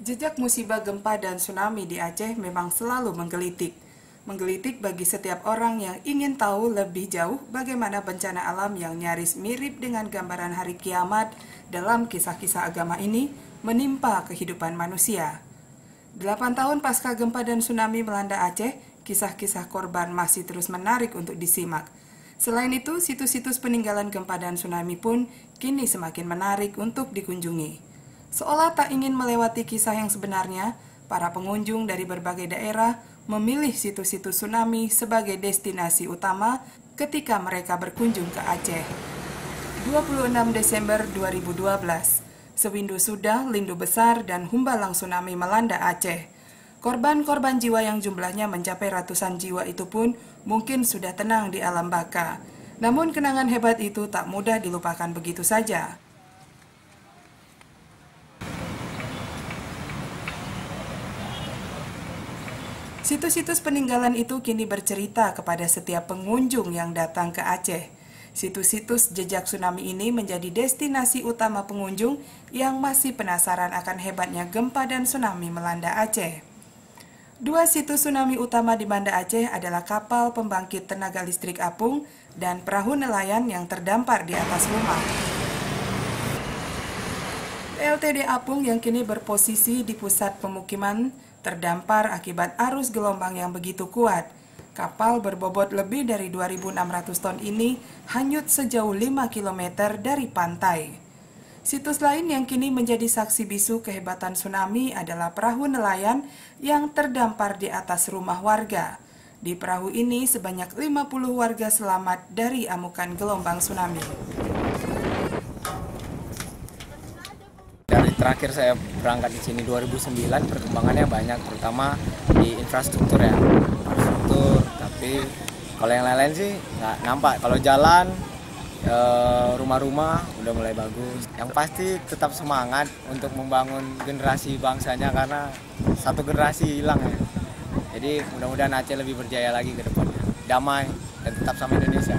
Jejak musibah gempa dan tsunami di Aceh memang selalu menggelitik. Menggelitik bagi setiap orang yang ingin tahu lebih jauh bagaimana bencana alam yang nyaris mirip dengan gambaran hari kiamat dalam kisah-kisah agama ini menimpa kehidupan manusia. 8 tahun pasca gempa dan tsunami melanda Aceh, kisah-kisah korban masih terus menarik untuk disimak. Selain itu, situs-situs peninggalan gempa dan tsunami pun kini semakin menarik untuk dikunjungi. Seolah tak ingin melewati kisah yang sebenarnya, para pengunjung dari berbagai daerah memilih situs-situs tsunami sebagai destinasi utama ketika mereka berkunjung ke Aceh. 26 Desember 2012, sewindu sudah lindu besar dan humbalang tsunami melanda Aceh. Korban-korban jiwa yang jumlahnya mencapai ratusan jiwa itu pun mungkin sudah tenang di alam baka. Namun kenangan hebat itu tak mudah dilupakan begitu saja. Situs-situs peninggalan itu kini bercerita kepada setiap pengunjung yang datang ke Aceh. Situs-situs jejak tsunami ini menjadi destinasi utama pengunjung yang masih penasaran akan hebatnya gempa dan tsunami melanda Aceh. Dua situs tsunami utama di Banda Aceh adalah kapal pembangkit tenaga listrik apung dan perahu nelayan yang terdampar di atas rumah. PLTD Apung yang kini berposisi di pusat pemukiman terdampar akibat arus gelombang yang begitu kuat. Kapal berbobot lebih dari 2.600 ton ini hanyut sejauh 5 km dari pantai. Situs lain yang kini menjadi saksi bisu kehebatan tsunami adalah perahu nelayan yang terdampar di atas rumah warga. Di perahu ini sebanyak 50 warga selamat dari amukan gelombang tsunami. Dari terakhir saya berangkat di sini 2009, perkembangannya banyak, terutama di infrastruktur ya. Infrastruktur, tapi kalau yang lain-lain sih nggak nampak. Kalau jalan, rumah-rumah udah mulai bagus. Yang pasti tetap semangat untuk membangun generasi bangsanya karena satu generasi hilang ya. Jadi mudah-mudahan Aceh lebih berjaya lagi ke depannya. Damai dan tetap sama Indonesia.